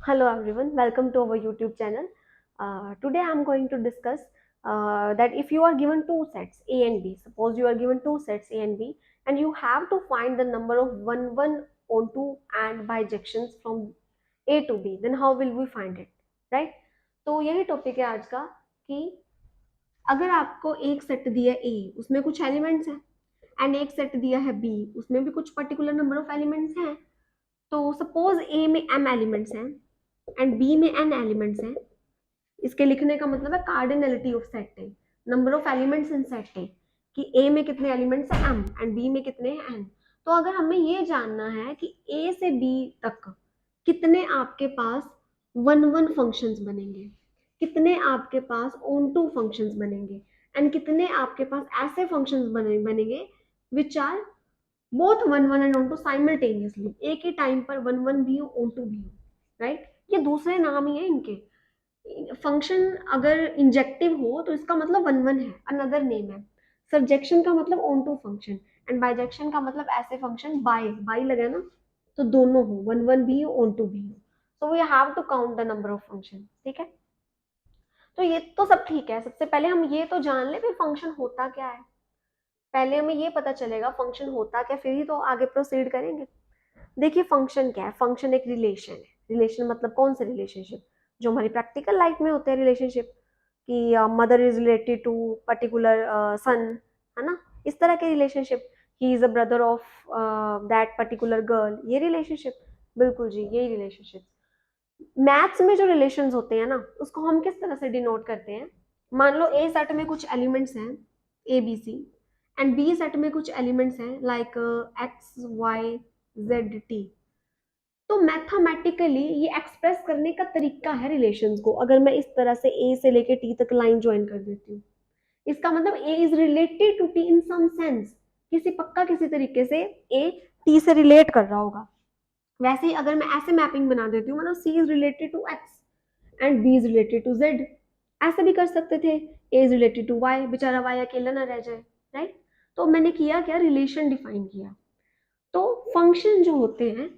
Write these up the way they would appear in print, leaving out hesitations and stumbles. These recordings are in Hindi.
Hello everyone, welcome to our YouTube channel. Today I am going to discuss that if you are given two sets A and B, suppose you are given two sets A and B, and you have to find the number of 1 1 onto and bijections from A to B, then how will we find it, right? तो यही टॉपिक है आज का कि अगर आपको एक सेट दिया A, उसमें कुछ एलिमेंट्स हैं, एंड एक सेट दिया है B, उसमें भी कुछ पर्टिकुलर नंबर ऑफ एलिमेंट्स हैं. तो सपोज A में m एलिमेंट्स हैं एंड बी में n एलिमेंट्स हैं. इसके लिखने का मतलब है cardinality of set A, number of elements in set ए, कि ए में कितने एलिमेंट्स हैं m एंड बी में कितने हैं n. तो अगर हमें ये जानना है कि a से b तक कितने आपके पास 1 1 फंक्शंस बनेंगे, कितने आपके पास ऑन टू फंक्शंस बनेंगे, एंड कितने आपके पास ऐसे फंक्शंस बनेंगे which are both 1 1 and onto simultaneously, एक ही टाइम पर 1 1 भी हो ऑन टू भी हो, राइट. ये दूसरे नाम ही है इनके. फंक्शन अगर इंजेक्टिव हो तो इसका मतलब 1 1 है, अनदर नेम है. सबजेक्शन का मतलब onto function, and bijection का मतलब ऐसे फंक्शन बाय बाय लगे ना, तो दोनों हो, 1 1 भी हो ऑन टू भी हो. So we have to count the number of function. ठीक है, तो ये तो सब ठीक है. सबसे पहले हम ये तो जान ले फिर फंक्शन होता क्या है. पहले हमें ये पता चलेगा फंक्शन होता क्या, फिर ही तो आगे प्रोसीड करेंगे. देखिए फंक्शन क्या है. फंक्शन एक रिलेशन है. रिलेशन मतलब कौन से रिलेशनशिप, जो हमारी प्रैक्टिकल लाइफ में होते हैं रिलेशनशिप, कि mother is related to particular son, है ना, इस तरह के relationship. He is a brother of that particular girl, ये रिलेशनशिप. बिल्कुल जी, यही रिलेशनशिप. मैथ्स में जो रिलेशंस होते हैं ना, उसको हम किस तरह से डिनोट करते हैं. मान लो ए सेट में कुछ एलिमेंट्स हैं A B C, and B set में कुछ एलिमेंट्स हैं like x y z t. तो मैथमेटिकली ये एक्सप्रेस करने का तरीका है रिलेशंस को. अगर मैं इस तरह से ए से लेके टी तक लाइन ज्वाइन कर देती हूँ, इसका मतलब A is related to T in some sense. किसी पक्का किसी तरीके से ए टी से रिलेट कर रहा होगा. वैसे ही अगर मैं ऐसे मैपिंग बना देती हूँ, मतलब C is related to X and B is related to Z, ऐसे भी कर सकते थे. A is related to Y, बेचारा वाई अकेला ना रह जाए, राइट. तो मैंने किया क्या, रिलेशन डिफाइन किया. तो फंक्शन जो होते हैं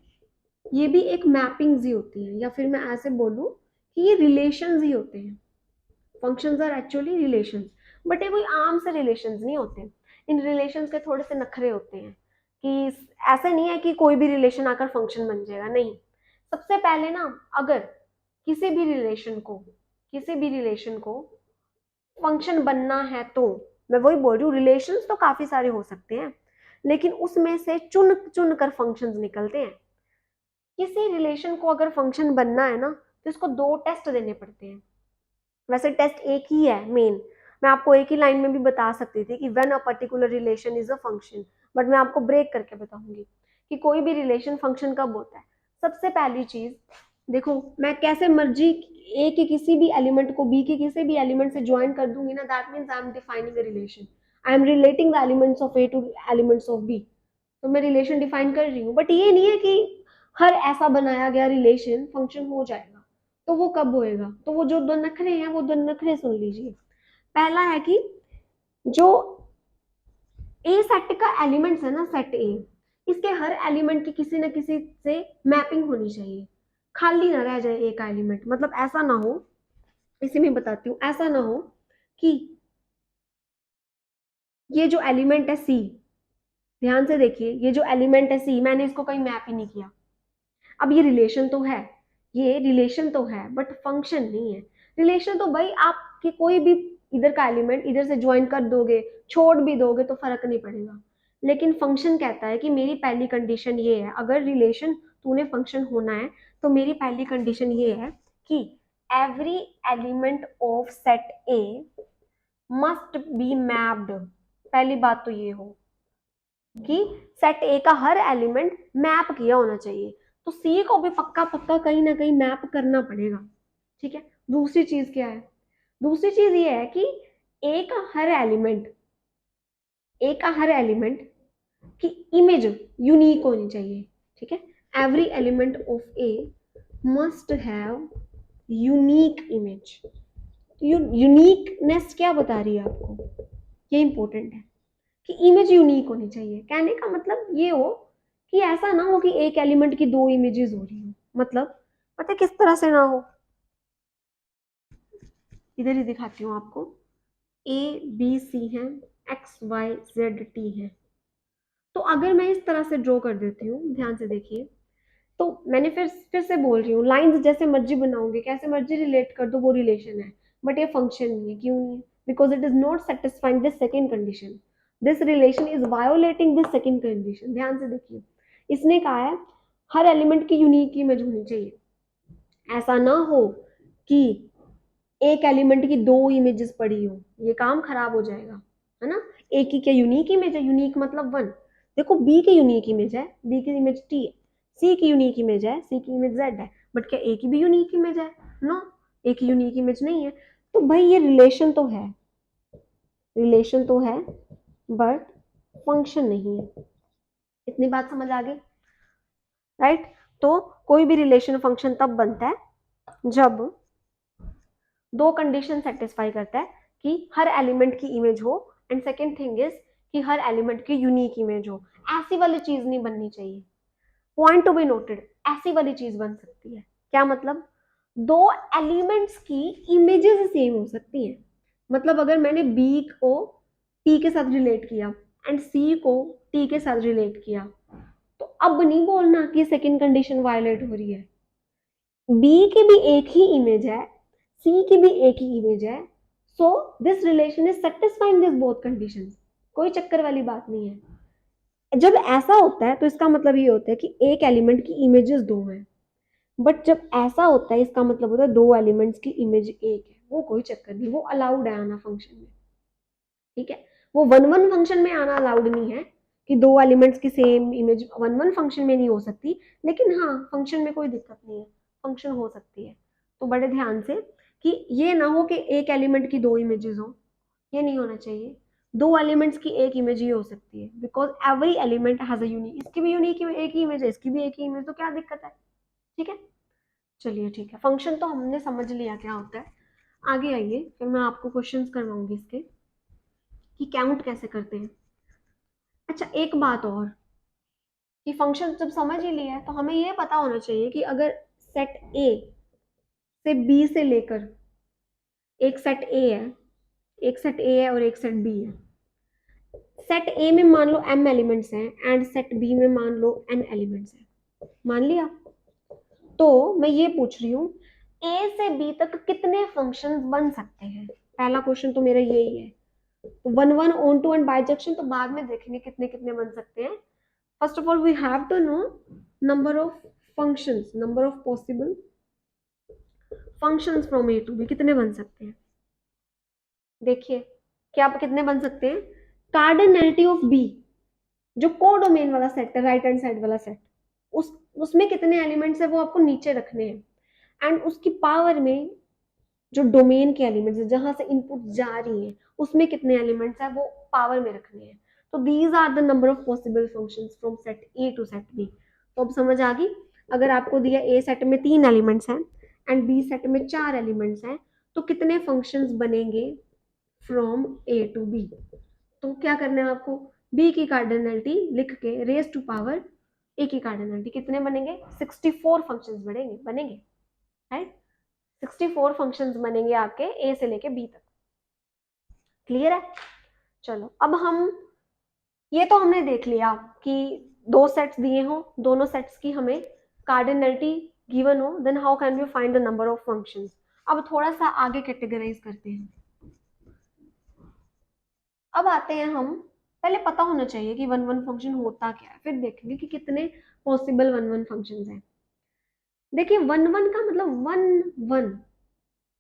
ये भी एक मैपिंग्स ही होती है, या फिर मैं ऐसे बोलूं कि ये रिलेशंस ही होते हैं. Functions are actually relations, but ये कोई आम से रिलेशंस नहीं होते. इन रिलेशंस के थोड़े से नखरे होते हैं, कि ऐसे नहीं है कि कोई भी रिलेशन आकर फंक्शन बन जाएगा, नहीं. सबसे पहले ना, अगर किसी भी रिलेशन को किसी भी रिलेशन को फंक्शन बनना है, तो मैं वही बोल रही हूँ, रिलेशंस तो काफी सारे हो सकते हैं, लेकिन उसमें से चुन चुन कर फंक्शंस निकलते हैं. किसी रिलेशन को अगर फंक्शन बनना है ना, तो इसको दो टेस्ट देने पड़ते हैं. वैसे टेस्ट एक ही है मेन. मैं आपको एक ही लाइन में भी बता सकती थी कि when a particular relation is a function, but मैं आपको ब्रेक करके बताऊंगी कि कोई भी रिलेशन फंक्शन कब होता है. सबसे पहली चीज देखो, मैं कैसे मर्जी ए के किसी भी एलिमेंट को बी के किसी भी एलिमेंट से ज्वाइन कर दूंगी ना, that means I am defining a relation. I am relating the elements of A to elements of B. तो मैं रिलेशन डिफाइन कर रही हूँ, बट ये नहीं है कि हर ऐसा बनाया गया रिलेशन फंक्शन हो जाएगा. तो वो कब होएगा, तो वो जो दो नखरे हैं वो दो नखरे सुन लीजिए. पहला है कि जो ए सेट का एलिमेंट्स है ना, सेट ए, इसके हर एलिमेंट की किसी न किसी से मैपिंग होनी चाहिए. खाली ना रह जाए एक एलिमेंट. मतलब ऐसा ना हो, इसे मैं बताती हूँ, ऐसा ना हो कि ये जो एलिमेंट है सी, ध्यान से देखिए, ये जो एलिमेंट है सी, मैंने इसको कहीं मैप ही नहीं किया. अब ये रिलेशन तो है, ये रिलेशन तो है, बट फंक्शन नहीं है. रिलेशन तो भाई आपके कोई भी इधर का एलिमेंट इधर से ज्वाइन कर दोगे, छोड़ भी दोगे तो फर्क नहीं पड़ेगा. लेकिन फंक्शन कहता है कि मेरी पहली कंडीशन ये है, अगर रिलेशन तूने फंक्शन होना है, तो मेरी पहली कंडीशन ये है कि every element of set A must be mapped. पहली बात तो ये हो कि सेट ए का हर एलिमेंट मैप किया होना चाहिए. तो सी को भी पक्का पक्का कहीं ना कहीं मैप करना पड़ेगा. ठीक है. दूसरी चीज क्या है, दूसरी चीज ये है कि ए का हर एलिमेंट ए का हर एलिमेंट की इमेज यूनिक होनी चाहिए. ठीक है. Every element of A must have unique image. Uniqueness क्या बता रही है आपको, ये इंपॉर्टेंट है कि इमेज यूनिक होनी चाहिए. कहने का मतलब ये हो कि ऐसा ना हो कि एक एलिमेंट की दो इमेजेस हो रही हो. मतलब पता है किस तरह से ना हो, इधर ही दिखाती हूँ आपको। ए बी सी है, एक्स वाई जेड टी है। तो अगर मैं इस तरह से ड्रॉ कर देती हूँ, ध्यान से देखिए, तो मैंने फिर से बोल रही हूँ, लाइंस जैसे मर्जी बनाओगे, कैसे मर्जी रिलेट कर दो, वो रिलेशन है, बट ये फंक्शन नहीं है। क्यों नहीं है? Because it is not satisfying this second condition, this relation is violating this second condition. ध्यान से देखिए, इसने कहा है हर एलिमेंट की यूनिक इमेज होनी चाहिए। ऐसा ना हो कि एक एलिमेंट की दो इमेजेस पड़ी हो, ये काम खराब हो जाएगा, है ना। ए की क्या यूनिक इमेज है, यूनिक मतलब वन। देखो बी की यूनिक इमेज है, बी की इमेज टी है, सी की यूनिक इमेज है, सी की इमेज जेड है, बट क्या ए की भी यूनिक इमेज है? नो, ए की यूनिक इमेज नहीं है। तो भाई ये रिलेशन तो है, रिलेशन तो है, बट फंक्शन नहीं है। इतनी बात समझ आ गई, राइट। तो कोई भी रिलेशन फंक्शन तब बनता है जब दो कंडीशन सेटिस्फाई करता है कि हर एलिमेंट की इमेज हो, एंड सेकेंड थिंग इज कि हर एलिमेंट की यूनिक इमेज हो। ऐसी वाली चीज नहीं बननी चाहिए, पॉइंट टू बी नोटेड, ऐसी वाली चीज बन सकती है। क्या मतलब? दो एलिमेंट्स की इमेजेस सेम हो सकती हैं। मतलब अगर मैंने बी को टी के साथ रिलेट किया एंड सी को टी के साथ रिलेट किया, तो अब नहीं बोलना कि सेकेंड कंडीशन वायलेट हो रही है। बी की भी एक ही इमेज है, सी की भी एक ही इमेज है, so this relation is satisfying this both conditions. कोई चक्कर वाली बात नहीं है। जब ऐसा होता है तो इसका मतलब ये होता है कि एक एलिमेंट की इमेजेस दो हैं, बट जब ऐसा होता है इसका मतलब होता है दो एलिमेंट्स की इमेज एक है। वो कोई चक्कर नहीं, वो अलाउड है आना फंक्शन में, ठीक है। वो वन वन फंक्शन में आना अलाउड नहीं है कि दो एलिमेंट्स की same image one one function में नहीं हो सकती, लेकिन हाँ फंक्शन में कोई दिक्कत नहीं है, फंक्शन हो सकती है। तो बड़े ध्यान से कि ये ना हो कि एक एलिमेंट की दो इमेजेस हो, ये नहीं होना चाहिए। दो एलिमेंट्स की एक इमेज ही हो सकती है, because every element has a unique, इसकी भी यूनिक एक ही इमेज है, इसकी भी एक ही इमेज, तो क्या दिक्कत है? ठीक है, चलिए ठीक है, फंक्शन तो हमने समझ लिया क्या होता है। आगे आइए, फिर मैं आपको क्वेश्चंस करवाऊंगी इसके कि काउंट कैसे करते हैं। अच्छा एक बात और, कि फंक्शन जब समझ ही लिया है तो हमें ये पता होना चाहिए कि अगर सेट ए से बी से लेकर, एक सेट ए है, एक सेट ए है और एक सेट बी है। सेट ए में मान लो m एलिमेंट्स हैं एंड सेट बी में मान लो n एलिमेंट्स हैं, मान लिया। तो मैं ये पूछ रही हूँ ए से बी तक कितने फंक्शंस बन सकते हैं? पहला क्वेश्चन तो मेरा यही है। One one onto and bijection तो बाद में देखेंगे कितने कितने बन सकते हैं। First of all we have to know number of functions, number of possible functions from A to B, कितने बन सकते हैं? देखिए क्या कितने बन सकते हैं। कार्डिनलिटी ऑफ बी, जो कोडोमेन वाला सेट है, राइट हैंड साइड वाला सेट, उस उसमें कितने एलिमेंट्स है वो आपको नीचे रखने हैं। एंड उसकी पावर में जो डोमेन के एलिमेंट्स है, जहां से इनपुट जा रही है, उसमें कितने एलिमेंट्स है वो पावर में रखने हैं। तो these are the number of possible functions from set A to set B. तो अब समझ आ गई, अगर आपको दिया ए सेट में तीन एलिमेंट्स हैं एंड बी सेट में चार एलिमेंट्स हैं, तो कितने फंक्शंस बनेंगे फ्रॉम ए टू बी। तो क्या करना है आपको, बी की कार्डिनलिटी लिख के रेज टू पावर ए की कार्डिनलिटी, कितने बनेंगे? 64 फंक्शंस बनेंगे, बनेंगे, राइट। 64 फंक्शंस बनेंगे आपके ए से लेके बी तक। क्लियर है? चलो अब हम, ये तो हमने देख लिया कि दो सेट्स दिए हो, दोनों सेट्स की हमें कार्डिनलिटी गिवन हो, then how can we find the number of functions. अब थोड़ा सा आगे कैटेगराइज करते हैं। अब आते हैं हम, पहले पता होना चाहिए कि वन वन फंक्शन होता क्या है, फिर देखेंगे कि कितने पॉसिबल वन वन फंक्शंस हैं। देखिए वन वन का मतलब वन वन,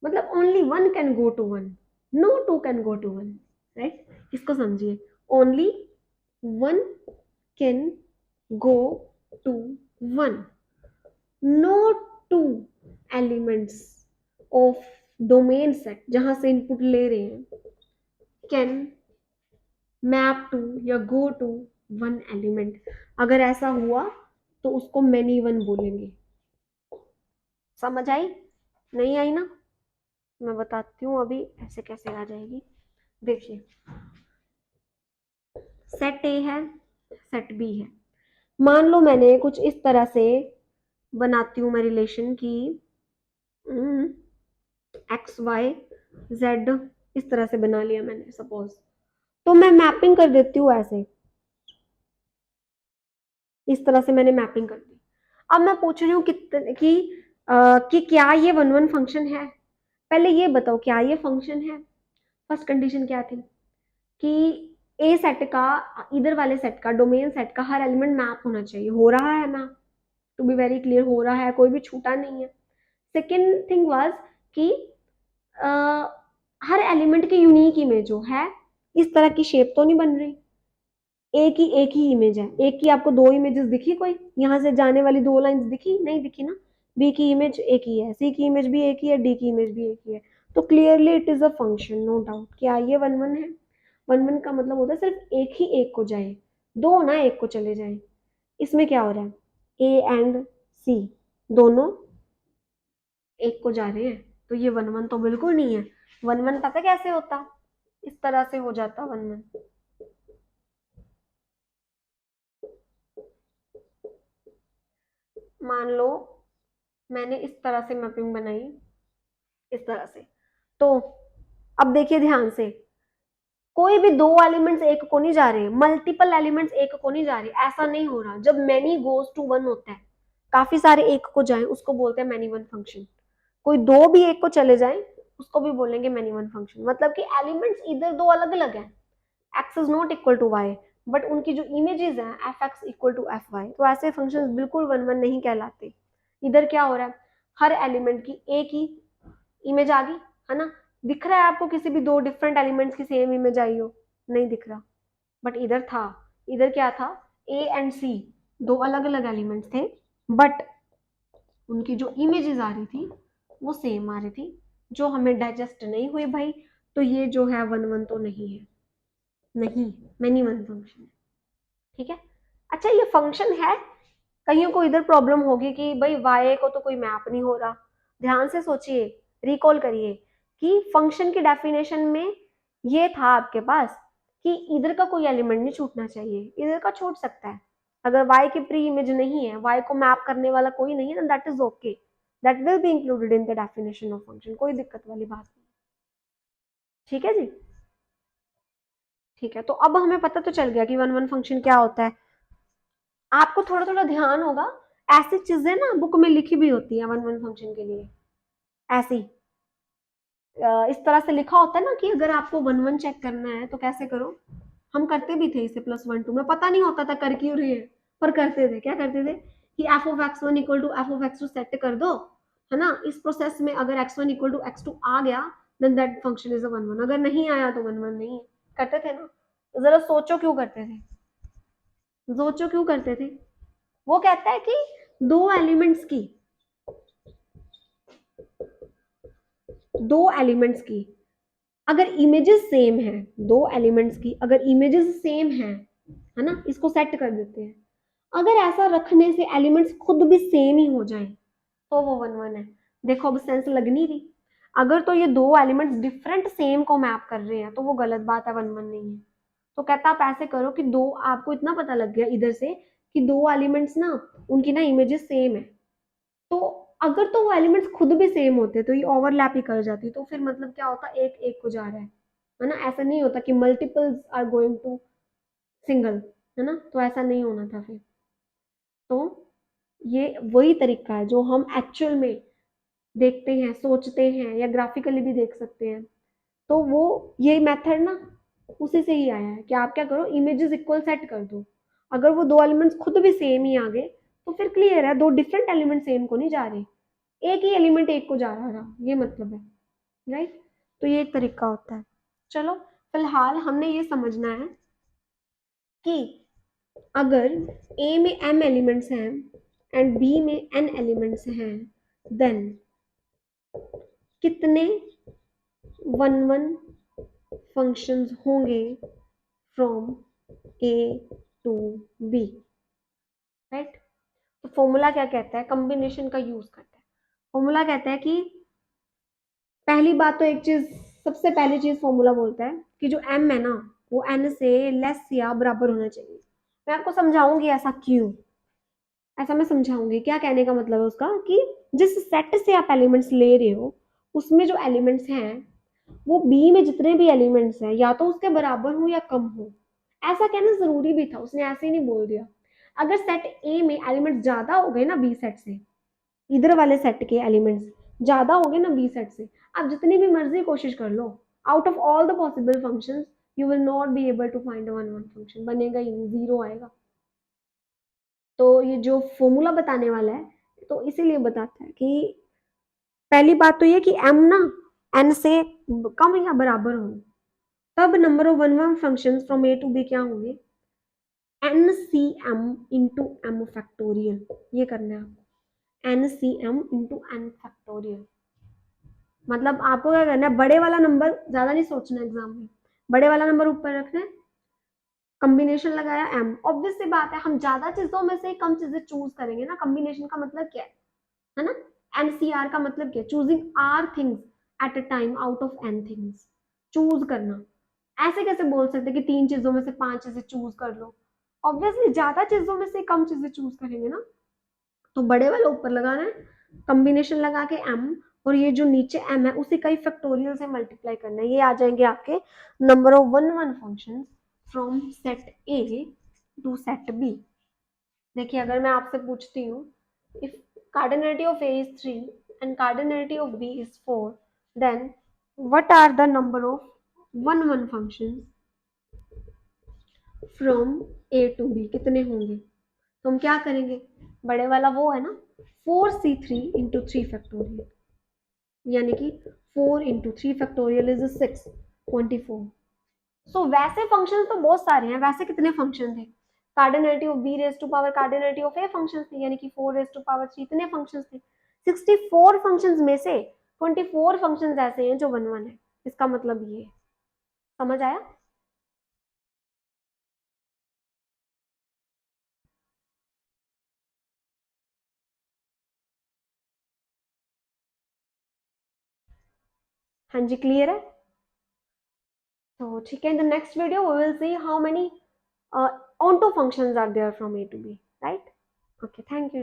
मतलब only one can go to one, no two can go to one, right. इसको समझिए, only one can go to one, no two elements of domain set जहां से इनपुट ले रहे हैं कैन मैप टू या गो टू वन एलिमेंट। अगर ऐसा हुआ तो उसको मैनी वन बोलेंगे। समझ आई? नहीं आई ना? मैं बताती हूँ अभी ऐसे कैसे आ जाएगी। देखिए सेट ए है, सेट बी है, मान लो मैंने कुछ इस तरह से बनाती हूँ मैं रिलेशन की एक्स वाई जेड, इस तरह से बना लिया मैंने सपोज, तो मैं मैपिंग कर देती हूँ ऐसे, इस तरह से मैंने मैपिंग कर दी। अब मैं पूछ रही हूँ कि क्या ये वन वन फंक्शन है। पहले ये बताओ क्या ये फंक्शन है। फर्स्ट कंडीशन क्या थी कि ए सेट का, इधर वाले सेट का, डोमेन सेट का हर एलिमेंट मैप होना चाहिए। हो रहा है map, to be very clear हो रहा है, कोई भी छूटा नहीं है। सेकेंड थिंग वाज कि अ, हर एलिमेंट की यूनिक इमेज हो है, इस तरह की शेप तो नहीं बन रही। एक ही इमेज है, एक की आपको दो इमेजेस दिखी, कोई यहाँ से जाने वाली दो लाइंस दिखी नहीं, दिखी ना। बी की इमेज एक ही है, सी की इमेज भी एक ही है, डी की इमेज भी एक ही है। तो clearly it is a function, no doubt. क्या ये वन वन है। वन वन का मतलब होता है सिर्फ एक ही एक को जाए, दो ना एक को चले जाए। इसमें क्या हो रहा है, ए एंड सी दोनों एक को जा रहे हैं, तो ये वन वन तो बिल्कुल नहीं है। वन वन पता कैसे होता, इस तरह से हो जाता वन वन। मान लो मैंने इस तरह से मैपिंग बनाई, इस तरह से। तो अब देखिए ध्यान से, कोई भी दो एलिमेंट्स एक को नहीं जा रहे, मल्टीपल एलिमेंट्स एक को नहीं जा रहे, ऐसा नहीं हो रहा। जब मैनी गोज टू वन होता है, काफी सारे एक को जाए, उसको बोलते हैं मैनी वन फंक्शन। कोई दो भी एक को चले जाए, उसको भी बोलेंगे मैनी वन फंक्शन। मतलब कि एलिमेंट्स इधर दो अलग अलग हैं, x is not equal to y, but उनकी जो इमेजेस हैं f x equal to f y, तो ऐसे फंक्शंस बिल्कुल वन वन नहीं कहलाते। इधर क्या हो रहा है, हर एलिमेंट की एक ही इमेज आ गई, है ना। दिख रहा है आपको किसी भी दो डिफरेंट एलिमेंट्स की सेम इमेज आई हो, नहीं दिख रहा। बट इधर था, इधर क्या था, ए एंड सी दो अलग अलग एलिमेंट्स थे, बट उनकी जो इमेजेस आ रही थी वो सेम आ रही थी, जो हमें डाइजेस्ट नहीं हुई भाई। तो ये जो है वन वन तो नहीं है, नहीं, मैनी वन फंक्शन है। ठीक है। अच्छा ये फंक्शन है, कईयों को इधर प्रॉब्लम होगी कि भाई वाई को तो कोई मैप नहीं हो रहा। ध्यान से सोचिए, रिकॉल करिए कि फंक्शन की डेफिनेशन में ये था आपके पास कि इधर का कोई एलिमेंट नहीं छूटना चाहिए, इधर का छूट सकता है। अगर y की प्री इमेज नहीं है, y को मैप करने वाला कोई नहीं है, that is okay, that will be included in the definition of function, कोई दिक्कत वाली बात नहीं। ठीक है जी। ठीक है, तो अब हमें पता तो चल गया कि वन वन फंक्शन क्या होता है। आपको थोड़ा थोड़ा ध्यान होगा, ऐसी चीजें ना बुक में लिखी भी होती है वन वन फंक्शन के लिए, ऐसी इस तरह से लिखा होता है ना कि अगर आपको वन वन चेक करना है तो कैसे करो। हम करते भी थे इसे प्लस वन टू में, पता नहीं होता था कर क्यों रही है, पर करते थे। क्या करते थे कि F of X one equal to F of X two set कर दो, है ना। इस प्रोसेस में अगर X one equal to X two आ गया, then that function is a one one, अगर नहीं आया तो वन वन नहीं है। करते थे ना। तो जरा सोचो क्यों करते थे, सोचो क्यों करते थे। वो कहता है कि दो एलिमेंट्स की, दो एलिमेंट्स की अगर इमेजेस सेम है, दो एलिमेंट्स की अगर इमेजेस सेम है ना, इसको सेट कर देते हैं। अगर ऐसा रखने से एलिमेंट्स खुद भी सेम ही हो जाए तो वो वन वन है। देखो अब सेंस लग नहीं रही। अगर तो ये दो एलिमेंट्स डिफरेंट सेम को मैप कर रहे हैं तो वो गलत बात है, वन वन नहीं है। तो कहता आप ऐसे करो कि दो, आपको इतना पता लग गया इधर से कि दो एलिमेंट्स ना, उनकी ना इमेजेस सेम है, तो अगर तो वो एलिमेंट्स खुद भी सेम होते तो ये ओवरलैप ही कर जाती, तो फिर मतलब क्या होता, एक एक को जा रहा है ना। ऐसा नहीं होता कि multiples are going to single, है ना, तो ऐसा नहीं होना था फिर। तो ये वही तरीका है जो हम एक्चुअल में देखते हैं, सोचते हैं, या ग्राफिकली भी देख सकते हैं। तो वो ये मेथड ना उसी से ही आया है कि आप क्या करो, इमेजेस इक्वल सेट कर दो। अगर वो दो एलिमेंट्स खुद भी सेम ही आ गए तो फिर क्लियर है, दो डिफरेंट एलिमेंट सेम को नहीं जा रहे, एक ही एलिमेंट एक को जा रहा था, ये मतलब है। राइट। तो ये एक तरीका होता है। चलो फिलहाल हमने ये समझना है कि अगर ए में m एलिमेंट्स हैं एंड बी में n एलिमेंट्स हैं, देन कितने वन वन फंक्शंस होंगे from A to B. Right. तो फॉर्मूला क्या कहता है, कॉम्बिनेशन का यूज करता है। फॉर्मूला कहता है कि पहली बात तो एक चीज, सबसे पहली चीज फॉर्मूला बोलता है कि जो m है ना वो n से लेस या बराबर होना चाहिए। मैं आपको समझाऊंगी ऐसा क्यों। ऐसा मैं समझाऊंगी क्या कहने का मतलब है उसका, कि जिस सेट से आप एलिमेंट्स ले रहे हो उसमें जो एलिमेंट्स हैं वो बी में जितने भी एलिमेंट्स हैं या तो उसके बराबर हो या कम हो। ऐसा कहना जरूरी भी था, उसने ऐसे ही नहीं बोल दिया। अगर सेट ए में एलिमेंट्स ज्यादा हो गए ना बी सेट से, इधर वाले सेट के एलिमेंट्स ज्यादा हो गए ना बी सेट से, आप जितनी भी मर्जी कोशिश कर लो, out of all the possible functions you will not be able to find one one function, बनेगा ही नहीं, जीरो आएगा। तो ये जो फॉर्मूला बताने वाला है तो इसीलिए बताता है कि पहली बात तो ये कि m ना n से कम या बराबर हो, तब number of one one function from A to B क्या होंगे, n C m into m factorial. ये करना है आपको, n C m into n factorial. मतलब आपको क्या करना है, बड़े वाला नंबर ज्यादा नहीं सोचना एग्जाम में, बड़े वाला नंबर ऊपर रखना है, कॉम्बिनेशन लगाया m, ऑब्वियस सी बात है हम ज्यादा चीजों में से कम चीजें चूज करेंगे ना, कॉम्बिनेशन का मतलब क्या है ना, एनसीआर का मतलब क्या, choosing r things at a time out of n things, choose करना। ऐसे कैसे बोल सकते कि तीन चीजों में से पांच चीजें चूज कर लो, ऑब्वियसली ज्यादा चीजों में से कम चीजें चूज करेंगे ना, तो बड़े वाला ऊपर लगाना है, कॉम्बिनेशन लगा के m, और ये जो नीचे m है उसे कई फैक्टोरियल से मल्टीप्लाई करना है, ये आ जाएंगे आपके number of one one function from set A to set B. देखिए अगर मैं आपसे पूछती हूँ, if cardinality of A is 3 and cardinality of B is 4, then what are the number of one one functions from A to B, कितने होंगे। तो हम क्या करेंगे, बड़े वाला वो है ना, 4c3 इंटू थ्री फैक्टोरियल, यानी कि 4 इंटू 3 फैक्टोरियल इज 6, 24। सो वैसे फंक्शन तो बहुत सारे हैं, वैसे कितने फंक्शन थे, cardinality of B raise to power cardinality of A function थे, यानी कि 4 रेज टू पावर 3, इतने फंक्शन थे। 64 फंक्शन में से 24 फंक्शन ऐसे हैं जो वन वन है, इसका मतलब ये है। समझ आया। हाँ जी क्लियर है। तो ठीक है, in the next video we will see how many onto functions are there from A to B, right? Okay, thank you.